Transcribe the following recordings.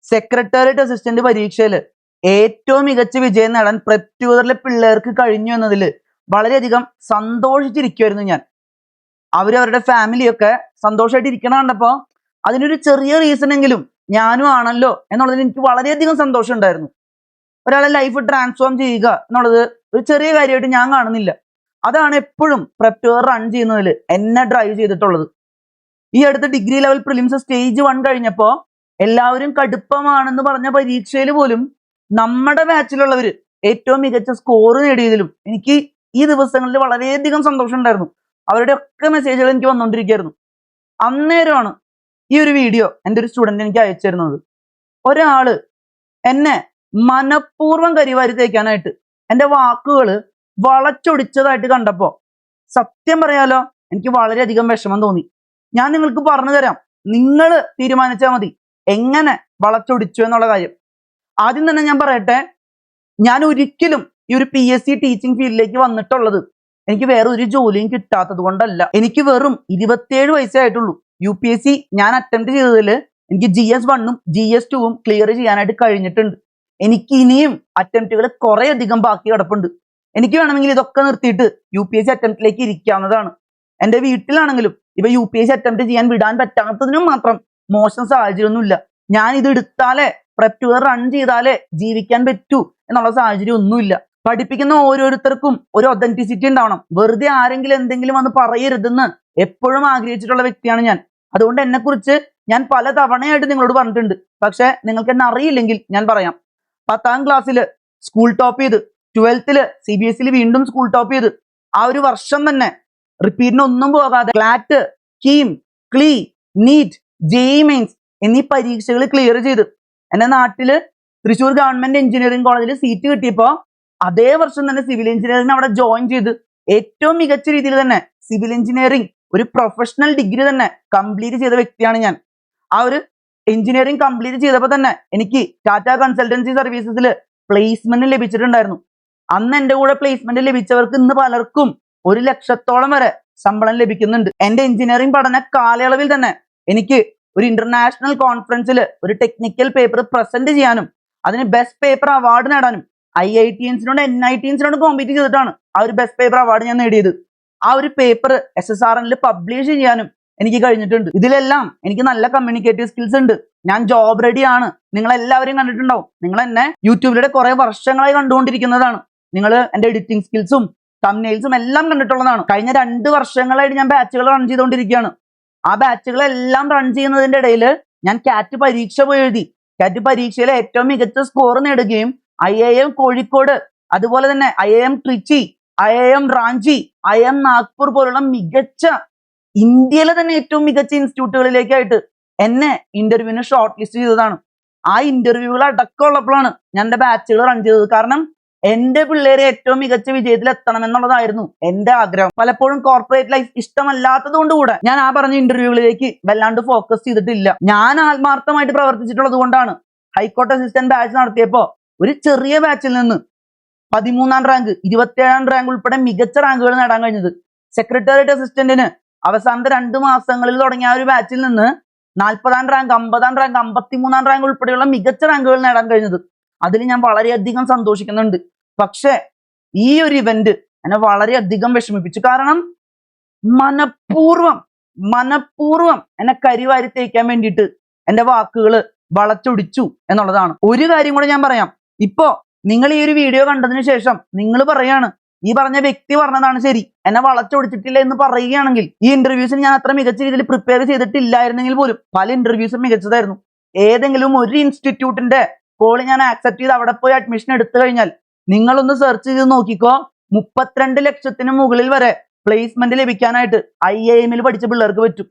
Secretariat assistant പരീക്ഷയിൽ ഏറ്റവും മികച്ച വിജയം നേടാൻ പ്രത്യുതറിലെ പിള്ളേർക്ക് കഴിഞ്ഞു എന്നതിൽ വളരെയധികം സന്തോഷിച്ചിരിക്കുമായിരുന്നു ഞാൻ. അവരവരുടെ ഫാമിലിയൊക്കെ സന്തോഷമായിട്ട് ഇരിക്കണ കണ്ടപ്പോ അതിനൊരു ചെറിയ റീസൺ എങ്കിലും ഞാനും ആണല്ലോ എന്നുള്ളതിൽ എനിക്ക് വളരെയധികം സന്തോഷം ഉണ്ടായിരുന്നു. ഒരാളെ ലൈഫ് ട്രാൻസ്ഫോം ചെയ്യുക എന്നുള്ളത് ഒരു ചെറിയ കാര്യമായിട്ട് ഞാൻ കാണുന്നില്ല. അതാണ് എപ്പോഴും പ്രപ്റ്റുവർ റൺ ചെയ്യുന്നതിൽ എന്നെ ഡ്രൈവ് ചെയ്തിട്ടുള്ളത്. ഈ അടുത്ത് ഡിഗ്രി ലെവൽ പ്രിലിംസ് സ്റ്റേജ് 1 കഴിഞ്ഞപ്പോ എല്ലാവരും കടുപ്പമാണെന്ന് പറഞ്ഞ പരീക്ഷയിൽ പോലും നമ്മുടെ ബാച്ചിലുള്ളവര് ഏറ്റവും മികച്ച സ്കോർ നേടിയതിലും എനിക്ക് ഈ ദിവസങ്ങളിൽ വളരെയധികം സന്തോഷം ഉണ്ടായിരുന്നു. അവരുടെ ഒക്കെ മെസ്സേജുകൾ എനിക്ക് വന്നുകൊണ്ടിരിക്കുകയായിരുന്നു. അന്നേരമാണ് ഈ ഒരു വീഡിയോ എൻ്റെ ഒരു സ്റ്റുഡന്റ് എനിക്ക് അയച്ചു തരുന്നത്. ഒരാള് എന്നെ മനഃപൂർവ്വം കരിവാരി തേക്കാനായിട്ട് എൻ്റെ വാക്കുകൾ വളച്ചൊടിച്ചതായിട്ട് കണ്ടപ്പോ സത്യം പറയാലോ എനിക്ക് വളരെയധികം വിഷമം തോന്നി. ഞാൻ നിങ്ങൾക്ക് പറഞ്ഞു തരാം, നിങ്ങൾ തീരുമാനിച്ചാൽ മതി എങ്ങനെ വളച്ചൊടിച്ചു എന്നുള്ള കാര്യം. ആദ്യം തന്നെ ഞാൻ പറയട്ടെ, ഞാൻ ഒരിക്കലും ഈ ഒരു PSC ടീച്ചിങ് ഫീൽഡിലേക്ക് വന്നിട്ടുള്ളത് എനിക്ക് വേറെ ഒരു ജോലിയും കിട്ടാത്തത് കൊണ്ടല്ല. എനിക്ക് വെറും 27 വയസ്സേ ആയിട്ടുള്ളൂ. UPSC ഞാൻ അറ്റംപ്റ്റ് ചെയ്തതിൽ എനിക്ക് GS1ഉം GS2ഉം ക്ലിയർ ചെയ്യാനായിട്ട് കഴിഞ്ഞിട്ടുണ്ട്. എനിക്ക് ഇനിയും അറ്റംപ്റ്റുകൾ കുറെ അധികം ബാക്കി കിടപ്പുണ്ട്. എനിക്ക് വേണമെങ്കിൽ ഇതൊക്കെ നിർത്തിയിട്ട് UPSC അറ്റംപ്റ്റിലേക്ക് ഇരിക്കാവുന്നതാണ്. എൻ്റെ വീട്ടിലാണെങ്കിലും ഇപ്പൊ UPSC അറ്റംപ്റ്റ് ചെയ്യാൻ വിടാൻ പറ്റാത്തതിനും മാത്രം മോശം സാഹചര്യമൊന്നുമില്ല. ഞാൻ ഇത് എടുത്താലേ പ്രപ്റ്റുവർ റൺ ചെയ്താലേ ജീവിക്കാൻ പറ്റൂ എന്നുള്ള സാഹചര്യം ഒന്നുമില്ല. പഠിപ്പിക്കുന്ന ഓരോരുത്തർക്കും ഒരു ഒതന്റിസിറ്റി ഉണ്ടാവണം. വെറുതെ ആരെങ്കിലും എന്തെങ്കിലും വന്ന് പറയരുതെന്ന് എപ്പോഴും ആഗ്രഹിച്ചിട്ടുള്ള വ്യക്തിയാണ് ഞാൻ. അതുകൊണ്ട് എന്നെ കുറിച്ച് ഞാൻ പല തവണയായിട്ട് നിങ്ങളോട് പറഞ്ഞിട്ടുണ്ട്. പക്ഷെ നിങ്ങൾക്ക് എന്നെ അറിയില്ലെങ്കിൽ ഞാൻ പറയാം. 10ാം ക്ലാസ്സിൽ സ്കൂൾ ടോപ്പ് ചെയ്ത്, 12th CBSE വീണ്ടും സ്കൂൾ ടോപ്പ് ചെയ്ത്, ആ ഒരു വർഷം തന്നെ റിപ്പീറ്റിന് ഒന്നും പോകാതെ ക്ലാറ്റ്, കീം, ക്ലീ, നീറ്റ്, JEE മെയിൻസ് എന്നീ പരീക്ഷകൾ ക്ലിയർ ചെയ്ത് എന്റെ നാട്ടില് തൃശ്ശൂർ ഗവൺമെന്റ് എഞ്ചിനീയറിംഗ് കോളേജിൽ സീറ്റ് കിട്ടിയപ്പോ അതേ വർഷം തന്നെ സിവിൽ എഞ്ചിനീയറിംഗ് അവിടെ ജോയിൻ ചെയ്ത് ഏറ്റവും മികച്ച രീതിയിൽ തന്നെ സിവിൽ എഞ്ചിനീയറിംഗ് ഒരു പ്രൊഫഷണൽ ഡിഗ്രി തന്നെ കംപ്ലീറ്റ് ചെയ്ത വ്യക്തിയാണ് ഞാൻ. ആ ഒരു എഞ്ചിനീയറിംഗ് കംപ്ലീറ്റ് ചെയ്തപ്പോൾ തന്നെ എനിക്ക് ടാറ്റ കൺസൾട്ടൻസി സർവീസസിൽ പ്ലേസ്മെന്റ് ലഭിച്ചിട്ടുണ്ടായിരുന്നു. അന്ന് എൻ്റെ കൂടെ പ്ലേസ്മെന്റ് ലഭിച്ചവർക്ക് ഇന്ന് പലർക്കും 1 ലക്ഷത്തോളം വരെ ശമ്പളം ലഭിക്കുന്നുണ്ട്. എൻ്റെ എഞ്ചിനീയറിംഗ് പഠന കാലയളവിൽ തന്നെ എനിക്ക് ഒരു ഇന്റർനാഷണൽ കോൺഫറൻസിൽ ഒരു ടെക്നിക്കൽ പേപ്പർ പ്രസന്റ് ചെയ്യാനും അതിന് ബെസ്റ്റ് പേപ്പർ അവാർഡ് നേടാനും IITinsനോട് NITinsനോട് കോമ്പീറ്റ് ചെയ്തിട്ടാണ് ആ ഒരു ബെസ്റ്റ് പേപ്പർ അവാർഡ് ഞാൻ നേടിയത്. ആ ഒരു പേപ്പർ SSRNൽ പബ്ലിഷ് ചെയ്യാനും എനിക്ക് കഴിഞ്ഞിട്ടുണ്ട്. ഇതിലെല്ലാം എനിക്ക് നല്ല കമ്മ്യൂണിക്കേറ്റീവ് സ്കിൽസ് ഉണ്ട്. ഞാൻ ജോബ് റെഡി ആണ്. നിങ്ങൾ എല്ലാവരും കണ്ടിട്ടുണ്ടാവും. നിങ്ങൾ എന്നെ യൂട്യൂബിലൂടെ കുറെ വർഷങ്ങളായി കണ്ടുകൊണ്ടിരിക്കുന്നതാണ്. നിങ്ങൾ എൻ്റെ എഡിറ്റിംഗ് സ്കിൽസും തംബ്നെയിൽസും എല്ലാം കണ്ടിട്ടുള്ളതാണ്. കഴിഞ്ഞ 2 വർഷങ്ങളായിട്ട് ഞാൻ ബാച്ചുകൾ റൺ ചെയ്തുകൊണ്ടിരിക്കുകയാണ്. ആ ബാച്ചുകളെല്ലാം റൺ ചെയ്യുന്നതിന്റെ ഇടയിൽ ഞാൻ കാറ്റ് പരീക്ഷ പോയി എഴുതി. കാറ്റ് പരീക്ഷയിലെ ഏറ്റവും മികച്ച സ്കോർ നേടുകയും IIM കോഴിക്കോട്, അതുപോലെ തന്നെ IIM Trichy, IIM Ranchi, IIM Nagpur പോലുള്ള മികച്ച ഇന്ത്യയിലെ തന്നെ ഏറ്റവും മികച്ച ഇൻസ്റ്റിറ്റ്യൂട്ടുകളിലേക്കായിട്ട് എന്നെ ഇന്റർവ്യൂവിന് ഷോർട്ട് ലിസ്റ്റ് ചെയ്തതാണ്. ആ ഇന്റർവ്യൂകൾ അടക്കമുള്ളപ്പോഴാണ് ഞാൻ എൻ്റെ ബാച്ചുകൾ റൺ ചെയ്തത്. കാരണം എൻ്റെ പിള്ളേരെ ഏറ്റവും മികച്ച വിജയത്തിൽ എത്തണം എന്നുള്ളതായിരുന്നു എൻ്റെ ആഗ്രഹം. പലപ്പോഴും കോർപ്പറേറ്റ് ലൈഫ് ഇഷ്ടമല്ലാത്തത് കൊണ്ടുകൂടെ ഞാൻ ആ പറഞ്ഞ ഇന്റർവ്യൂകളിലേക്ക് വല്ലാണ്ട് ഫോക്കസ് ചെയ്തിട്ടില്ല. ഞാൻ ആത്മാർത്ഥമായിട്ട് പ്രവർത്തിച്ചിട്ടുള്ളത് കൊണ്ടാണ് ഹൈക്കോർട്ട് അസിസ്റ്റന്റ് ബാച്ച് നടത്തിയപ്പോ ഒരു ചെറിയ ബാച്ചിൽ നിന്ന് 13ാം റാങ്ക്, 27ാം റാങ്ക് ഉൾപ്പെടെ മികച്ച റാങ്കുകൾ നേടാൻ കഴിഞ്ഞത്. സെക്രട്ടേറിയറ്റ് അസിസ്റ്റന്റിന് അവസാനത്തെ 2 മാസങ്ങളിൽ തുടങ്ങിയ ആ ഒരു ബാച്ചിൽ നിന്ന് 40ാം റാങ്ക്, 50ാം റാങ്ക്, 53ാം റാങ്ക് ഉൾപ്പെടെയുള്ള മികച്ച റാങ്കുകൾ നേടാൻ കഴിഞ്ഞത്. അതിൽ ഞാൻ വളരെയധികം സന്തോഷിക്കുന്നുണ്ട്. പക്ഷെ ഈ ഒരു ഇവന്റ് എന്നെ വളരെയധികം വിഷമിപ്പിച്ചു. കാരണം മനഃപൂർവ്വം എന്നെ കരിവാരി തേക്കാൻ വേണ്ടിയിട്ട് എൻ്റെ വാക്കുകൾ വളച്ചൊടിച്ചു എന്നുള്ളതാണ്. ഒരു കാര്യം കൂടെ ഞാൻ പറയാം. ഇപ്പോ നിങ്ങൾ ഈ ഒരു വീഡിയോ കണ്ടതിന് ശേഷം നിങ്ങൾ പറയാണ് ഈ പറഞ്ഞ വ്യക്തി പറഞ്ഞതാണ് ശരി, എന്നെ വളച്ചൊടിച്ചിട്ടില്ല എന്ന് പറയുകയാണെങ്കിൽ ഈ ഇന്റർവ്യൂസിന് ഞാൻ അത്ര മികച്ച രീതിയിൽ പ്രിപ്പയർ ചെയ്തിട്ടില്ലായിരുന്നെങ്കിൽ പോലും പല ഇന്റർവ്യൂസും മികച്ചതായിരുന്നു. ഏതെങ്കിലും ഒരു ഇൻസ്റ്റിറ്റ്യൂട്ടിന്റെ കോൾ ഞാൻ ആക്സെപ്റ്റ് ചെയ്ത് അവിടെ പോയി അഡ്മിഷൻ എടുത്തു കഴിഞ്ഞാൽ നിങ്ങളൊന്ന് സെർച്ച് ചെയ്ത് നോക്കിക്കോ, 32 ലക്ഷത്തിന് മുകളിൽ വരെ പ്ലേസ്മെന്റ് ലഭിക്കാനായിട്ട് IIMൽ പഠിച്ച പിള്ളേർക്ക് പറ്റും.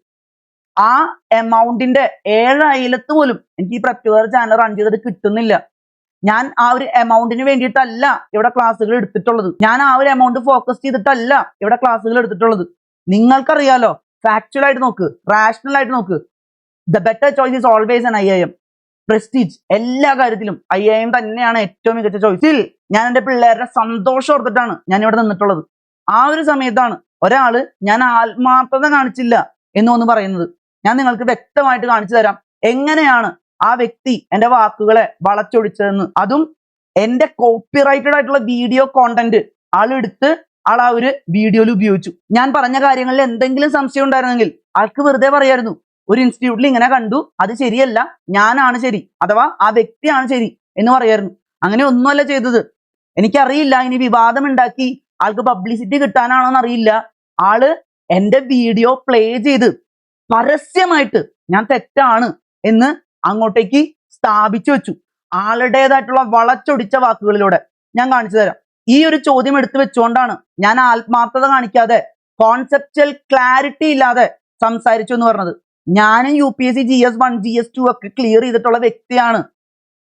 ആ എമൗണ്ടിന്റെ 7 അയലത്ത് പോലും എനിക്ക് ഈ പ്രപ്റ്റുവർ ചാനൽ റൺ ചെയ്തിട്ട് കിട്ടുന്നില്ല. ഞാൻ ആ ഒരു എമൗണ്ടിന് വേണ്ടിയിട്ടല്ല ഇവിടെ ക്ലാസ്സുകൾ എടുത്തിട്ടുള്ളത്. ഞാൻ ആ ഒരു എമൗണ്ട് ഫോക്കസ് ചെയ്തിട്ടല്ല ഇവിടെ ക്ലാസ്സുകൾ എടുത്തിട്ടുള്ളത്. നിങ്ങൾക്കറിയാലോ, ഫാക്ച്വൽ ആയിട്ട് നോക്ക്, റാഷണൽ ആയിട്ട് നോക്ക്. The better choice is always an IIM. Prestige എല്ലാ കാര്യത്തിലും IIM തന്നെയാണ് ഏറ്റവും മികച്ച ചോയ്സ്. ഞാൻ എൻ്റെ പിള്ളേരുടെ സന്തോഷം ഓർത്തിട്ടാണ് ഞാൻ ഇവിടെ നിന്നിട്ടുള്ളത്. ആ ഒരു സമയത്താണ് ഒരാള് ഞാൻ ആത്മാർത്ഥത കാണിച്ചില്ല എന്ന് പറയുന്നത്. ഞാൻ നിങ്ങൾക്ക് വ്യക്തമായിട്ട് കാണിച്ചു തരാം എങ്ങനെയാണ് ആ വ്യക്തി എന്റെ വാക്കുകളെ വളച്ചൊടിച്ചതെന്ന്. അതും എന്റെ കോപ്പിറൈറ്റഡ് ആയിട്ടുള്ള വീഡിയോ കോണ്ടന്റ് ആളെടുത്ത് ആൾ ആ ഒരു വീഡിയോയിൽ ഉപയോഗിച്ചു. ഞാൻ പറഞ്ഞ കാര്യങ്ങളിൽ എന്തെങ്കിലും സംശയം ഉണ്ടായിരുന്നെങ്കിൽ ആൾക്ക് വെറുതെ പറയായിരുന്നു, ഒരു ഇൻസ്റ്റിറ്റ്യൂട്ടിൽ ഇങ്ങനെ കണ്ടു, അത് ശരിയല്ല, ഞാനാണ് ശരി, അഥവാ ആ വ്യക്തിയാണ് ശരി എന്ന് പറയായിരുന്നു. അങ്ങനെ ഒന്നുമല്ല ചെയ്തത്. എനിക്കറിയില്ല ഇനി വിവാദം ഉണ്ടാക്കി ആൾക്ക് പബ്ലിസിറ്റി കിട്ടാനാണോന്ന് അറിയില്ല. ആള് എന്റെ വീഡിയോ പ്ലേ ചെയ്ത് പരസ്യമായിട്ട് ഞാൻ തെറ്റാണ് എന്ന് അങ്ങോട്ടേക്ക് സ്ഥാപിച്ചു വെച്ചു. ആളുടേതായിട്ടുള്ള വളച്ചൊടിച്ച വാക്കുകളിലൂടെ. ഞാൻ കാണിച്ചു തരാം. ഈ ഒരു ചോദ്യം എടുത്തു വെച്ചുകൊണ്ടാണ് ഞാൻ ആത്മാർത്ഥത കാണിക്കാതെ കോൺസെപ്റ്റൽ ക്ലാരിറ്റി ഇല്ലാതെ സംസാരിച്ചു എന്ന് പറഞ്ഞത്. ഞാനും UPSC GS1 GS2 ഒക്കെ ക്ലിയർ ചെയ്തിട്ടുള്ള വ്യക്തിയാണ്.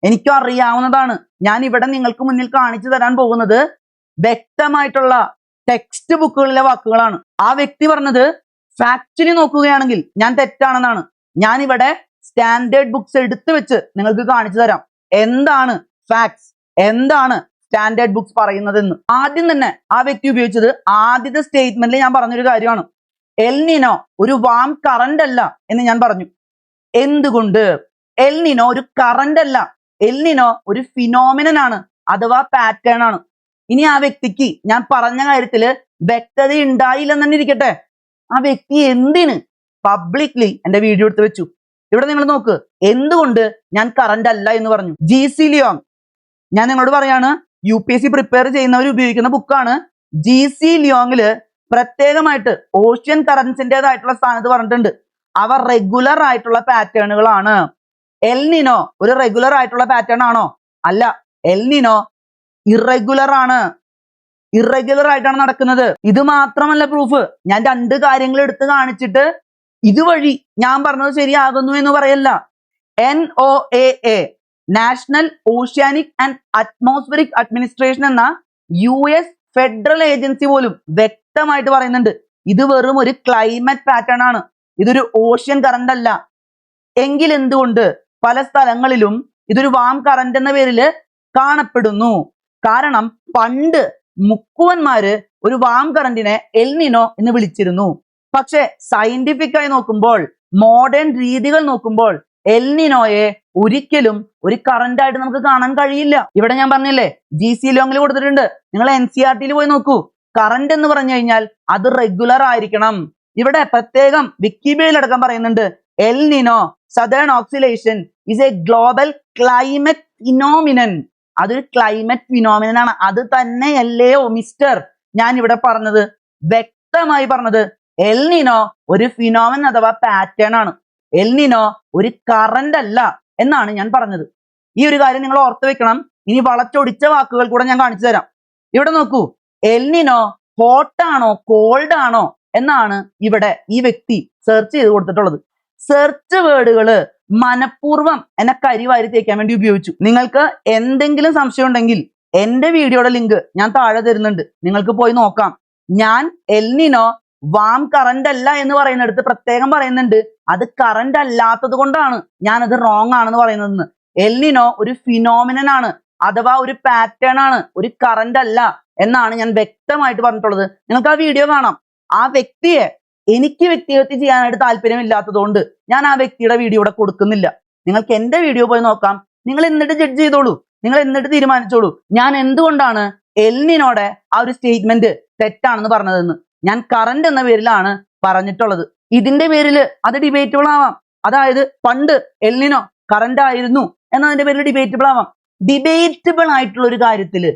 എനിക്കും അറിയാവുന്നതാണ്. ഞാൻ ഇവിടെ നിങ്ങൾക്ക് മുന്നിൽ കാണിച്ചു തരാൻ പോകുന്നത് വ്യക്തമായിട്ടുള്ള ടെക്സ്റ്റ് ബുക്കുകളിലെ വാക്കുകളാണ്. ആ വ്യക്തി പറഞ്ഞത് ഫാക്ച്വലി നോക്കുകയാണെങ്കിൽ ഞാൻ തെറ്റാണെന്നാണ്. ഞാൻ ഇവിടെ സ്റ്റാൻഡേർഡ് ബുക്സ് എടുത്തു വെച്ച് നിങ്ങൾക്ക് കാണിച്ചു തരാം എന്താണ് ഫാക്ട്സ്, എന്താണ് സ്റ്റാൻഡേർഡ് ബുക്സ് പറയുന്നതെന്ന്. ആദ്യം തന്നെ ആ വ്യക്തി ഉപയോഗിച്ചത് ആദ്യത്തെ സ്റ്റേറ്റ്മെന്റിൽ ഞാൻ പറഞ്ഞൊരു കാര്യമാണ്, എൽ നിനോ ഒരു വാം കറന്റ് അല്ല എന്ന് ഞാൻ പറഞ്ഞു. എന്തുകൊണ്ട്? എൽ നിനോ ഒരു കറന്റ് അല്ല, എൽ നിനോ ഒരു ഫിനോമിനൻ ആണ്, അഥവാ പാറ്റേൺ ആണ്. ഇനി ആ വ്യക്തിക്ക് ഞാൻ പറഞ്ഞ കാര്യത്തില് വ്യക്തത ഉണ്ടായില്ലെന്ന് തന്നെ ഇരിക്കട്ടെ, ആ വ്യക്തി എന്തിന് പബ്ലിക്ലി എന്റെ വീഡിയോ എടുത്ത് വെച്ചു? ഇവിടെ നിങ്ങൾ നോക്ക്, എന്തുകൊണ്ട് ഞാൻ കറന്റ് അല്ല എന്ന് പറഞ്ഞു. GC ലിയോങ്, ഞാൻ നിങ്ങളോട് പറയാണ്, UPSC പ്രിപ്പയർ ചെയ്യുന്നവർ ഉപയോഗിക്കുന്ന ബുക്കാണ്. GC ലിയോങ്ങില് പ്രത്യേകമായിട്ട് ഓഷ്യൻ കറൻസിൻ്റെതായിട്ടുള്ള സ്ഥാനത്ത് പറഞ്ഞിട്ടുണ്ട്, അവ റെഗുലർ ആയിട്ടുള്ള പാറ്റേണുകളാണ്. എൽ നിനോ ഒരു റെഗുലർ ആയിട്ടുള്ള പാറ്റേൺ ആണോ? അല്ല, എൽ നിനോ ഇറഗുലർ ആണ്. ഇറഗുലർ ആയിട്ടാണ് നടക്കുന്നത്. ഇത് മാത്രമല്ല പ്രൂഫ്, ഞാൻ രണ്ട് കാര്യങ്ങൾ എടുത്ത് കാണിച്ചിട്ട് ഇതുവഴി ഞാൻ പറഞ്ഞത് ശരിയാകുന്നു എന്ന് പറയല്ല. NOAA national oceanic and atmospheric administration എന്ന US ഫെഡറൽ ഏജൻസി പോലും വ്യക്തമായിട്ട് പറയുന്നുണ്ട്, ഇത് വെറും ഒരു ക്ലൈമറ്റ് പാറ്റേൺ ആണ്, ഇതൊരു ഓഷ്യൻ കറന്റ് അല്ല. എങ്കിൽ എന്തുകൊണ്ട് പല സ്ഥലങ്ങളിലും ഇതൊരു വാം കറന്റ് എന്ന പേരിൽ കാണപ്പെടുന്നു? കാരണം പണ്ട് മുക്കുവന്മാര് ഒരു വാം കറന്റിനെ എൽ നിനോ എന്ന് വിളിച്ചിരുന്നു. പക്ഷെ സയന്റിഫിക് ആയി നോക്കുമ്പോൾ, മോഡേൺ രീതികൾ നോക്കുമ്പോൾ എൽ നിനോയെ ഒരിക്കലും ഒരു കറന്റ് ആയിട്ട് നമുക്ക് കാണാൻ കഴിയില്ല. ഇവിടെ ഞാൻ പറഞ്ഞില്ലേ, GC ലോങ്ങിൽ കൊടുത്തിട്ടുണ്ട്, നിങ്ങൾ NCERT പോയി നോക്കൂ. കറന്റ് എന്ന് പറഞ്ഞു കഴിഞ്ഞാൽ അത് റെഗുലർ ആയിരിക്കണം. ഇവിടെ പ്രത്യേകം വിക്കിപീഡിയയിൽ അടക്കം പറയുന്നുണ്ട്, El Nino southern oscillation is A global climate phenomenon. അതൊരു ക്ലൈമറ്റ് ഫിനോമിനൻ ആണ്. അത് തന്നെയല്ലയോ മിസ്റ്റർ ഞാൻ ഇവിടെ പറഞ്ഞത്, വ്യക്തമായി പറഞ്ഞത്, എൽ നിനോ ഒരു ഫിനോമിനൻ അഥവാ പാറ്റേൺ ആണ്, എൽ നിനോ ഒരു കറന്റ് അല്ല എന്നാണ് ഞാൻ പറഞ്ഞത്. ഈ ഒരു കാര്യം നിങ്ങൾ ഓർത്ത് വെക്കണം. ഇനി വളച്ചൊടിച്ച വാക്കുകൾ കൂടെ ഞാൻ കാണിച്ചു തരാം. ഇവിടെ നോക്കൂ, എൽ നിനോ ഹോട്ട് ആണോ കോൾഡ് ആണോ എന്നാണ് ഇവിടെ ഈ വ്യക്തി സെർച്ച് ചെയ്ത് കൊടുത്തിട്ടുള്ളത്. സെർച്ച് വേർഡുകള് മനഃപൂർവ്വം എന്നെ കരിവാരി തേക്കാൻ വേണ്ടി ഉപയോഗിച്ചു. നിങ്ങൾക്ക് എന്തെങ്കിലും സംശയം ഉണ്ടെങ്കിൽ എന്റെ വീഡിയോയുടെ ലിങ്ക് ഞാൻ താഴെ തരുന്നുണ്ട്, നിങ്ങൾക്ക് പോയി നോക്കാം. ഞാൻ എൽ നിനോ വാം കറന്റ് അല്ല എന്ന് പറയുന്നിടത്ത് പ്രത്യേകം പറയുന്നുണ്ട്, അത് കറന്റ് അല്ലാത്തത് കൊണ്ടാണ് ഞാനത് റോങ് ആണെന്ന് പറയുന്നതെന്ന്. എൽ നിനോ ഒരു ഫിനോമിനൻ ആണ്, അഥവാ ഒരു പാറ്റേൺ ആണ്, ഒരു കറന്റ് അല്ല എന്നാണ് ഞാൻ വ്യക്തമായിട്ട് പറഞ്ഞിട്ടുള്ളത്. നിങ്ങൾക്ക് ആ വീഡിയോ കാണാം. ആ വ്യക്തിയെ എനിക്ക് വ്യക്തിഹത്യ ചെയ്യാനായിട്ട് താല്പര്യമില്ലാത്തതുകൊണ്ട് ഞാൻ ആ വ്യക്തിയുടെ വീഡിയോ ഇവിടെ കൊടുക്കുന്നില്ല. നിങ്ങൾക്ക് എന്റെ വീഡിയോ പോയി നോക്കാം, നിങ്ങൾ എന്നിട്ട് ജഡ്ജ് ചെയ്തോളൂ, നിങ്ങൾ എന്നിട്ട് തീരുമാനിച്ചോളൂ ഞാൻ എന്തുകൊണ്ടാണ് എൽ നിനോടെ ആ ഒരു സ്റ്റേറ്റ്മെന്റ് തെറ്റാണെന്ന് പറഞ്ഞതെന്ന്. ഞാൻ കറന്റ് എന്ന പേരിലാണ് പറഞ്ഞിട്ടുള്ളത്. ഇതിന്റെ പേരിൽ അത് ഡിബേറ്റബിൾ ആവാം. അതായത് പണ്ട് എൽ നിനോ കറന്റ് ആയിരുന്നു എന്നതിന്റെ പേരിൽ ഡിബേറ്റബിൾ ആവാം. ഡിബേറ്റബിൾ ആയിട്ടുള്ള ഒരു കാര്യത്തില്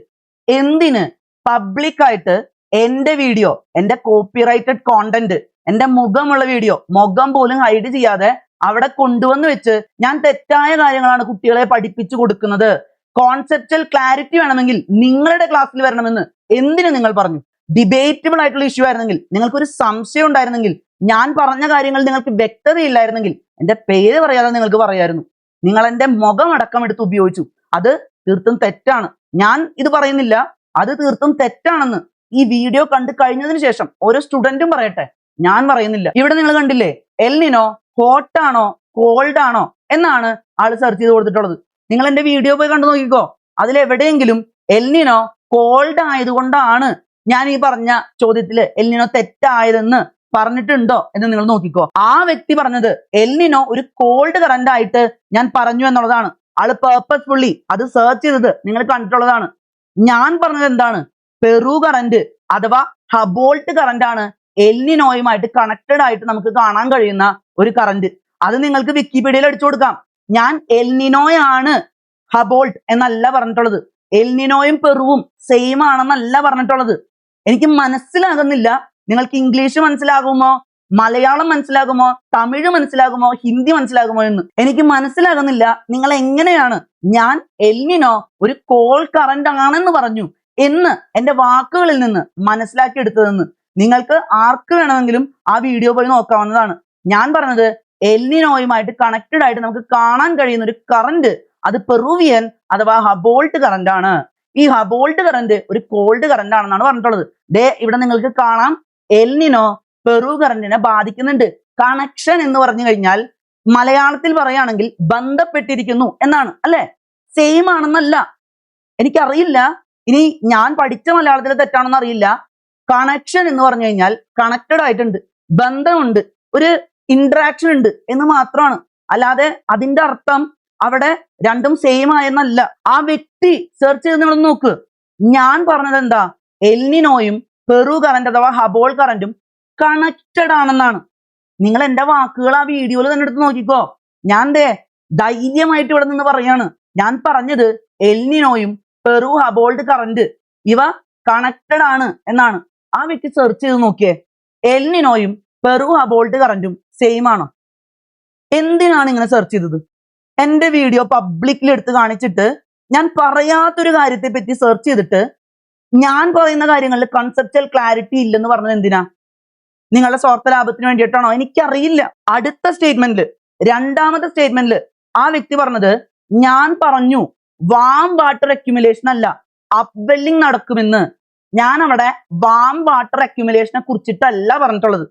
എന്തിന് പബ്ലിക് ആയിട്ട് എന്റെ വീഡിയോ, എന്റെ കോപ്പിറൈറ്റഡ് കോണ്ടന്റ്, എന്റെ മുഖമുള്ള വീഡിയോ, മുഖം പോലും ഹൈഡ് ചെയ്യാതെ അവിടെ കൊണ്ടുവന്ന് വെച്ച് ഞാൻ തെറ്റായ കാര്യങ്ങളാണ് കുട്ടികളെ പഠിപ്പിച്ചു കൊടുക്കുന്നത്, കോൺസെപ്റ്റൽ ക്ലാരിറ്റി വേണമെങ്കിൽ നിങ്ങളുടെ ക്ലാസ്സിൽ വരണമെന്ന് എന്തിനു നിങ്ങൾ പറഞ്ഞു? ഡിബേറ്റബിൾ ആയിട്ടുള്ള ഇഷ്യൂ ആയിരുന്നെങ്കിൽ, നിങ്ങൾക്കൊരു സംശയം ഉണ്ടായിരുന്നെങ്കിൽ, ഞാൻ പറഞ്ഞ കാര്യങ്ങൾ നിങ്ങൾക്ക് വ്യക്തതയില്ലായിരുന്നെങ്കിൽ എന്റെ പേര് പറയാതെ നിങ്ങൾക്ക് പറയായിരുന്നു. നിങ്ങൾ എന്റെ മുഖം അടക്കം എടുത്ത് ഉപയോഗിച്ചു. അത് തീർത്തും തെറ്റാണ്. ഞാൻ ഇത് പറയുന്നില്ല, അത് തീർത്തും തെറ്റാണെന്ന് ഈ വീഡിയോ കണ്ടു കഴിഞ്ഞതിന് ശേഷം ഓരോ സ്റ്റുഡന്റും പറയട്ടെ, ഞാൻ പറയുന്നില്ല. ഇവിടെ നിങ്ങൾ കണ്ടില്ലേ, എൽ നിനോ ഹോട്ട് ആണോ കോൾഡ് ആണോ എന്നാണ് ആള് സെർച്ച് ചെയ്ത് കൊടുത്തിട്ടുള്ളത്. നിങ്ങൾ എന്റെ വീഡിയോ പോയി കണ്ടു നോക്കിക്കോ, അതിലെവിടെയെങ്കിലും എൽ നിനോ കോൾഡ് ആയതുകൊണ്ടാണ് ഞാൻ ഈ പറഞ്ഞ ചോദ്യത്തില് എൽ നിനോ തെറ്റായതെന്ന് പറഞ്ഞിട്ടുണ്ടോ എന്ന് നിങ്ങൾ നോക്കിക്കോ. ആ വ്യക്തി പറഞ്ഞത് എൽനിനോ ഒരു കോൾഡ് കറന്റ് ആയിട്ട് ഞാൻ പറഞ്ഞു എന്നുള്ളതാണ്. ആള് പേർപ്പസ്ഫുള്ളി അത് സെർച്ച് ചെയ്തത് നിങ്ങൾ കണ്ടിട്ടുള്ളതാണ്. ഞാൻ പറഞ്ഞത് എന്താണ്? പെറു കറന്റ് അഥവാ ഹബോൾട്ട് കറന്റ് ആണ് എൽനിനോയുമായിട്ട് കണക്റ്റഡ് ആയിട്ട് നമുക്ക് കാണാൻ കഴിയുന്ന ഒരു കറന്റ്. അത് നിങ്ങൾക്ക് വിക്കിപീഡിയയിൽ അടിച്ചു കൊടുക്കാം. ഞാൻ എൽനിനോയാണ് ഹബോൾട്ട് എന്നല്ല പറഞ്ഞിട്ടുള്ളത്. എൽനിനോയും പെറുവും സെയിം ആണെന്നല്ല പറഞ്ഞിട്ടുള്ളത്. എനിക്ക് മനസ്സിലാകുന്നില്ല നിങ്ങൾക്ക് ഇംഗ്ലീഷ് മനസ്സിലാകുമോ, മലയാളം മനസ്സിലാകുമോ, തമിഴ് മനസ്സിലാകുമോ, ഹിന്ദി മനസ്സിലാകുമോ എന്ന് എനിക്ക് മനസ്സിലാകുന്നില്ല. നിങ്ങൾ എങ്ങനെയാണ് ഞാൻ എൽനിനോ ഒരു കോൾ കറന്റ് ആണെന്ന് പറഞ്ഞു എന്ന് എന്റെ വാക്കുകളിൽ നിന്ന് മനസ്സിലാക്കി എടുത്തതെന്ന് നിങ്ങൾക്ക് ആർക്ക് വേണമെങ്കിലും ആ വീഡിയോ പോയി നോക്കാവുന്നതാണ്. ഞാൻ പറഞ്ഞത് എൽനിനോയുമായിട്ട് കണക്റ്റഡ് ആയിട്ട് നമുക്ക് കാണാൻ കഴിയുന്ന ഒരു കറന്റ്, അത് പെറുവിയൻ അഥവാ ഹബോൾട്ട് കറന്റ് ആണ്. ഈ ഹബോൾട്ട് കറന്റ് ഒരു കോൾഡ് കറന്റ് ആണെന്നാണ് പറഞ്ഞിട്ടുള്ളത്. ദേ ഇവിടെ നിങ്ങൾക്ക് കാണാം, എൽനിനോ പെറു കറന്റിനെ ബാധിക്കുന്നുണ്ട്. കണക്ഷൻ എന്ന് പറഞ്ഞു കഴിഞ്ഞാൽ മലയാളത്തിൽ പറയുകയാണെങ്കിൽ ബന്ധപ്പെട്ടിരിക്കുന്നു എന്നാണ്, അല്ലെ? സെയിം ആണെന്നല്ല. എനിക്കറിയില്ല, ഇനി ഞാൻ പഠിച്ച മലയാളത്തിൽ തെറ്റാണെന്ന് അറിയില്ല. കണക്ഷൻ എന്ന് പറഞ്ഞു കഴിഞ്ഞാൽ കണക്റ്റഡ് ആയിട്ടുണ്ട്, ബന്ധമുണ്ട്, ഒരു ഇന്ററാക്ഷൻ ഉണ്ട് എന്ന് മാത്രമാണ്. അല്ലാതെ അതിന്റെ അർത്ഥം അവിടെ രണ്ടും സെയിം ആയെന്നല്ല. ആ വ്യക്തി സെർച്ച് ചെയ്ത് നിങ്ങൾ നോക്ക്. ഞാൻ പറഞ്ഞത് എന്താ? എൽനിനോയും പെറു കറന്റ് അഥവാ ഹബോൾ കറന്റും കണക്റ്റഡ് ആണെന്നാണ്. നിങ്ങൾ എന്റെ വാക്കുകൾ ആ വീഡിയോയിൽ തന്നെ എടുത്ത് നോക്കിക്കോ. ഞാൻ ധൈര്യമായിട്ട് ഇവിടെ നിന്ന് പറയാണ്, ഞാൻ പറഞ്ഞത് എൽനിനോയും പെറു ഹബോൾട്ട് കറന്റ് ഇവ കണക്റ്റഡ് ആണ് എന്നാണ്. ആ വ്യക്തി സെർച്ച് ചെയ്ത് നോക്കിയേ, എൽനിനോയും പെറു ഹബോൾട്ട് കറന്റും സെയിം ആണോ? എന്തിനാണ് ഇങ്ങനെ സെർച്ച് ചെയ്തത്? എന്റെ വീഡിയോ പബ്ലിക്കിൽ എടുത്ത് കാണിച്ചിട്ട് ഞാൻ പറയാത്തൊരു കാര്യത്തെ പറ്റി സെർച്ച് ചെയ്തിട്ട് ഞാൻ പറയുന്ന കാര്യങ്ങളിൽ കൺസെപ്റ്റൽ ക്ലാരിറ്റി ഇല്ലെന്ന് പറഞ്ഞത് എന്തിനാ? നിങ്ങളുടെ സ്വാർത്ഥ ലാഭത്തിന് വേണ്ടിയിട്ടാണോ? എനിക്കറിയില്ല. അടുത്ത സ്റ്റേറ്റ്മെന്റിൽ, രണ്ടാമത്തെ സ്റ്റേറ്റ്മെന്റിൽ ആ വ്യക്തി പറഞ്ഞത്, ഞാൻ പറഞ്ഞു വാം വാട്ടർ അക്യുമുലേഷൻ അല്ല അപ്വെല്ലിംഗ് നടക്കുമെന്ന്. ഞാൻ അവിടെ വാം വാട്ടർ അക്യുമുലേഷനെ കുറിച്ചിട്ടല്ല പറഞ്ഞിട്ടുള്ളത്.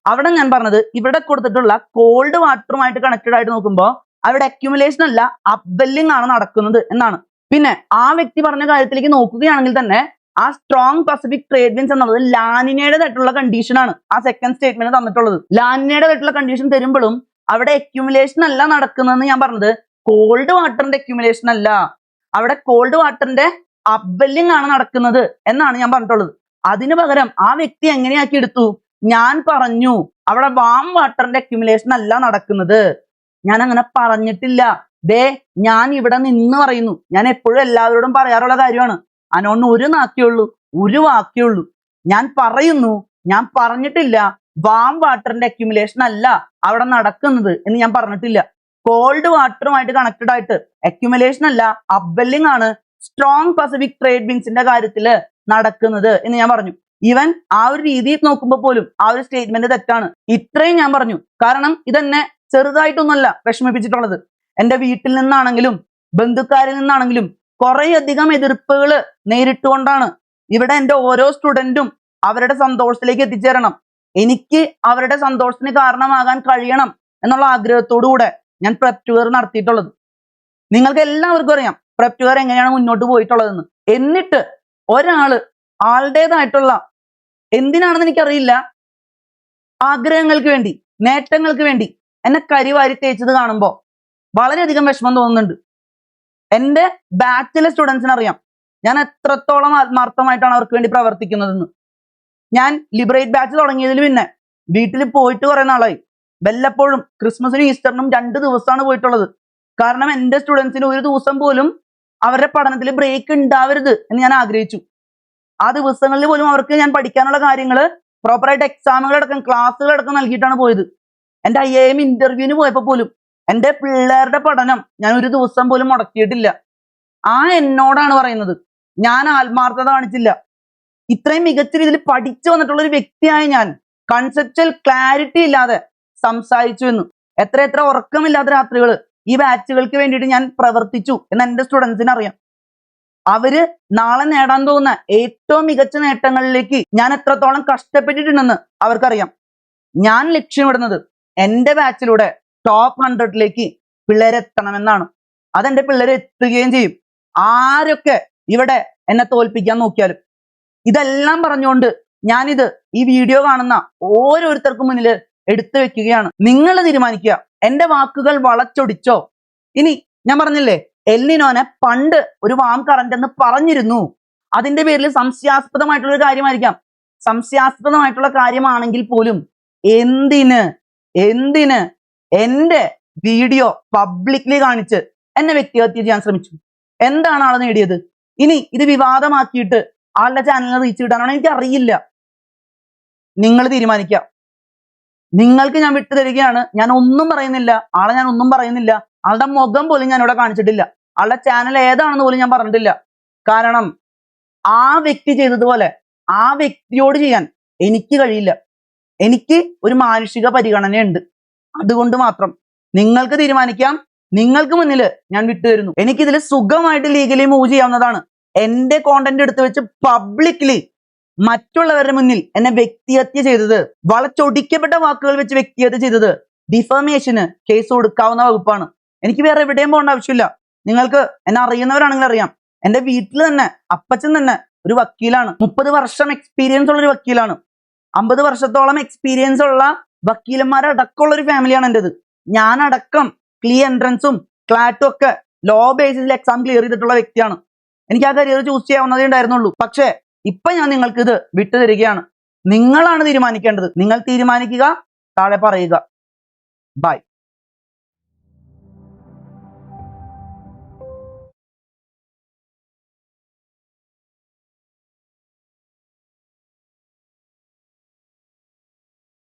അവിടെ ഞാൻ പറഞ്ഞത് ഇവിടെ കൊടുത്തിട്ടുള്ള കോൾഡ് വാട്ടറുമായിട്ട് കണക്റ്റഡ് ആയിട്ട് നോക്കുമ്പോൾ അവിടെ അക്യുമുലേഷൻ അല്ല അപ്വെല്ലിംഗ് ആണ് നടക്കുന്നത് എന്നാണ്. പിന്നെ ആ വ്യക്തി പറഞ്ഞ കാര്യത്തിലേക്ക് നോക്കുകയാണെങ്കിൽ തന്നെ ആ സ്ട്രോങ് പസഫിക് ട്രേഡ് വിൻസ് എന്നുള്ളത് ലാനിനയുടേതായിട്ടുള്ള കണ്ടീഷൻ ആണ് ആ സെക്കൻഡ് സ്റ്റേറ്റ്മെന്റ് തന്നിട്ടുള്ളത്. ലാനിനയുടേതായിട്ടുള്ള കണ്ടീഷൻ തരുമ്പോഴും അവിടെ അക്യുമുലേഷൻ അല്ല നടക്കുന്നതെന്ന് ഞാൻ പറഞ്ഞത് കോൾഡ് വാട്ടറിന്റെ അക്യുമുലേഷൻ അല്ല, അവിടെ കോൾഡ് വാട്ടറിന്റെ അപ്വെല്ലിംഗ് ആണ് നടക്കുന്നത് എന്നാണ് ഞാൻ പറഞ്ഞിട്ടുള്ളത്. അതിനു പകരം ആ വ്യക്തി എങ്ങനെയാക്കി എടുത്തു? ഞാൻ പറഞ്ഞു അവിടെ വാം വാട്ടറിന്റെ അക്യുമുലേഷൻ അല്ല നടക്കുന്നത്. ഞാൻ അങ്ങനെ പറഞ്ഞിട്ടില്ല. ഞാൻ ഇവിടെ നിന്ന് പറയുന്നു. ഞാൻ എപ്പോഴും എല്ലാവരോടും പറയാറുള്ള കാര്യമാണ്, അനോന്ന് ഒരു നാക്കിയുള്ളൂ, ഒരു വാക്കിയുള്ളൂ. ഞാൻ പറയുന്നു, ഞാൻ പറഞ്ഞിട്ടില്ല വാം വാട്ടറിന്റെ അക്യുമുലേഷൻ അല്ല അവിടെ നടക്കുന്നത് എന്ന് ഞാൻ പറഞ്ഞിട്ടില്ല. കോൾഡ് വാട്ടറുമായിട്ട് കണക്റ്റഡ് ആയിട്ട് അക്യുമുലേഷൻ അല്ല അപ്വെല്ലിംഗ് ആണ് സ്ട്രോങ് പസഫിക് ട്രേഡ് വിൻസിന്റെ കാര്യത്തിൽ നടക്കുന്നത് എന്ന് ഞാൻ പറഞ്ഞു. ഈവൻ ആ ഒരു രീതിയിൽ നോക്കുമ്പോൾ പോലും ആ ഒരു സ്റ്റേറ്റ്മെന്റ് തെറ്റാണ്. ഇത്രയും ഞാൻ പറഞ്ഞു. കാരണം ഇതെന്നെ ചെറുതായിട്ടൊന്നുമല്ല വിഷമിപ്പിച്ചിട്ടുള്ളത്. എന്റെ വീട്ടിൽ നിന്നാണെങ്കിലും ബന്ധുക്കാരിൽ നിന്നാണെങ്കിലും കുറേയധികം എതിർപ്പുകൾ നേരിട്ടുകൊണ്ടാണ് ഇവിടെ എന്റെ ഓരോ സ്റ്റുഡന്റും അവരുടെ സന്തോഷത്തിലേക്ക് എത്തിച്ചേരണം, എനിക്ക് അവരുടെ സന്തോഷത്തിന് കാരണമാകാൻ കഴിയണം എന്നുള്ള ആഗ്രഹത്തോടുകൂടെ ഞാൻ പ്രെപ് ടൂർ നടത്തിയിട്ടുള്ളത്. നിങ്ങൾക്ക് എല്ലാവർക്കും അറിയാം പ്രെപ് ടൂർ എങ്ങനെയാണ് മുന്നോട്ട് പോയിട്ടുള്ളതെന്ന്. എന്നിട്ട് ഒരാള് ആളുടേതായിട്ടുള്ള, എന്തിനാണെന്ന് എനിക്കറിയില്ല, ആഗ്രഹങ്ങൾക്ക് വേണ്ടി, നേട്ടങ്ങൾക്ക് വേണ്ടി എന്നെ കരിവാരി തേച്ചത് കാണുമ്പോൾ വളരെയധികം വിഷമം തോന്നുന്നുണ്ട്. എന്റെ ബാച്ചിലെ സ്റ്റുഡൻസിന് അറിയാം ഞാൻ എത്രത്തോളം ആത്മാർത്ഥമായിട്ടാണ് അവർക്ക് വേണ്ടി പ്രവർത്തിക്കുന്നതെന്ന്. ഞാൻ ലിബറേറ്റ് ബാച്ച് തുടങ്ങിയതിൽ പിന്നെ വീട്ടിൽ പോയിട്ട് കുറെ നാളായി. വല്ലപ്പോഴും ക്രിസ്മസിനും ഈസ്റ്ററിനും 2 ദിവസമാണ് പോയിട്ടുള്ളത്. കാരണം എന്റെ സ്റ്റുഡൻസിന് ഒരു ദിവസം പോലും അവരുടെ പഠനത്തിൽ ബ്രേക്ക് ഉണ്ടാവരുത് എന്ന് ഞാൻ ആഗ്രഹിച്ചു. ആ ദിവസങ്ങളിൽ പോലും അവർക്ക് ഞാൻ പഠിക്കാനുള്ള കാര്യങ്ങൾ പ്രോപ്പറായിട്ട് എക്സാമുകളടക്കം ക്ലാസ്സുകളടക്കം നൽകിയിട്ടാണ് പോയത്. എന്റെ IIM ഇന്റർവ്യൂവിന് പോയപ്പോൾ പോലും എന്റെ പിള്ളേരുടെ പഠനം ഞാൻ ഒരു ദിവസം പോലും മുടക്കിയിട്ടില്ല. എന്നോടാണ് പറയുന്നത് ഞാൻ ആത്മാർത്ഥത കാണിച്ചില്ല. ഇത്രയും മികച്ച രീതിയിൽ പഠിച്ചു വന്നിട്ടുള്ള ഒരു വ്യക്തിയായ ഞാൻ കൺസെപ്റ്റൽ ക്ലാരിറ്റി ഇല്ലാതെ സംസാരിച്ചു എന്ന്. എത്ര ഉറക്കമില്ലാത്ത രാത്രികൾ ഈ ബാച്ചുകൾക്ക് വേണ്ടിയിട്ട് ഞാൻ പ്രവർത്തിച്ചു എന്ന് എന്റെ സ്റ്റുഡൻസിന് അറിയാം. അവര് നാളെ നേടാൻ പോകുന്ന ഏറ്റവും മികച്ച നേട്ടങ്ങളിലേക്ക് ഞാൻ എത്രത്തോളം കഷ്ടപ്പെട്ടിട്ടുണ്ടെന്ന് അവർക്കറിയാം. ഞാൻ ലക്ഷ്യമിടുന്നത് എന്റെ ബാച്ചിലൂടെ ടോപ്പ് 100ലേക്ക് പിള്ളേരെ എത്തണമെന്നാണ്. അതെന്റെ പിള്ളേരെ എത്തുകയും ചെയ്യും, ആരൊക്കെ ഇവിടെ എന്നെ തോൽപ്പിക്കാൻ നോക്കിയാലും. ഇതെല്ലാം പറഞ്ഞുകൊണ്ട് ഞാനിത് ഈ വീഡിയോ കാണുന്ന ഓരോരുത്തർക്കും മുന്നിൽ എടുത്തു വെക്കുകയാണ്. നിങ്ങൾ തീരുമാനിക്കുക, എന്റെ വാക്കുകൾ വളച്ചൊടിച്ചോ? ഇനി ഞാൻ പറഞ്ഞില്ലേ, എൽനിനോനെ പണ്ട് ഒരു വാം കറന്റ് എന്ന് പറഞ്ഞിരുന്നു. അതിന്റെ പേരിൽ സംശയാസ്പദമായിട്ടുള്ള ഒരു കാര്യമായിരിക്കാം. സംശയാസ്പദമായിട്ടുള്ള കാര്യമാണെങ്കിൽ പോലും എന്തിന് എന്റെ വീഡിയോ പബ്ലിക്ലി കാണിച്ച് എന്നെ വ്യക്തിഹത്യ ചെയ്യാൻ ശ്രമിച്ചു? എന്താണ് ആള് നേടിയത്? ഇനി ഇത് വിവാദമാക്കിയിട്ട് ആളുടെ ചാനലിനെ റീച്ച് കിട്ടാനാണോ എനിക്ക് അറിയില്ല. നിങ്ങൾ തീരുമാനിക്കുക. നിങ്ങൾക്ക് ഞാൻ വിട്ടു തരികയാണ്. ഞാൻ ഒന്നും പറയുന്നില്ല, ആളെ ഞാൻ ഒന്നും പറയുന്നില്ല. ആളുടെ മുഖം പോലും ഞാൻ ഇവിടെ കാണിച്ചിട്ടില്ല. ആളുടെ ചാനൽ ഏതാണെന്ന് പോലും ഞാൻ പറഞ്ഞിട്ടില്ല. കാരണം ആ വ്യക്തി ചെയ്തതുപോലെ ആ വ്യക്തിയോട് ചെയ്യാൻ എനിക്ക് കഴിയില്ല. എനിക്ക് ഒരു മാനുഷിക പരിഗണനയുണ്ട്. അതുകൊണ്ട് മാത്രം നിങ്ങൾക്ക് തീരുമാനിക്കാം. നിങ്ങൾക്ക് മുന്നിൽ ഞാൻ വിട്ടുതരുന്നു. എനിക്കിതിൽ സുഖമായിട്ട് ലീഗലി മൂവ് ചെയ്യാവുന്നതാണ്. എന്റെ കോണ്ടന്റ് എടുത്തു വെച്ച് പബ്ലിക്ലി മറ്റുള്ളവരുടെ മുന്നിൽ എന്നെ വ്യക്തിഹത്യ ചെയ്തത്, വളച്ചൊടിക്കപ്പെട്ട വാക്കുകൾ വെച്ച് വ്യക്തിഹത്യ ചെയ്തത് ഡിഫമേഷന് കേസ് കൊടുക്കാവുന്ന വകുപ്പാണ്. എനിക്ക് വേറെ എവിടെയും പോകേണ്ട ആവശ്യമില്ല. നിങ്ങൾക്ക് എന്നെ അറിയുന്നവരാണെങ്കിൽ അറിയാം, എന്റെ വീട്ടിൽ തന്നെ അപ്പച്ചൻ തന്നെ ഒരു വക്കീലാണ്. 30 വർഷം എക്സ്പീരിയൻസ് ഉള്ള ഒരു വക്കീലാണ്. 50 വർഷത്തോളം എക്സ്പീരിയൻസ് ഉള്ള വക്കീലന്മാരടക്കമുള്ള ഒരു ഫാമിലിയാണ് എൻ്റെത്. ഞാൻ അടക്കം എൻട്രൻസും ക്ലാറ്റും ഒക്കെ ലോ ബേസിസിൽ എക്സാം ക്ലിയർ ചെയ്തിട്ടുള്ള വ്യക്തിയാണ്. എനിക്ക് ആ കരിയർ ചൂസ് ചെയ്യാവുന്നതേ ഉണ്ടായിരുന്നുള്ളൂ. പക്ഷേ ഇപ്പൊ ഞാൻ നിങ്ങൾക്ക് ഇത് വിട്ടു തരികയാണ്. നിങ്ങളാണ് തീരുമാനിക്കേണ്ടത്. നിങ്ങൾ തീരുമാനിക്കുക, താഴെ പറയുക. ബൈ.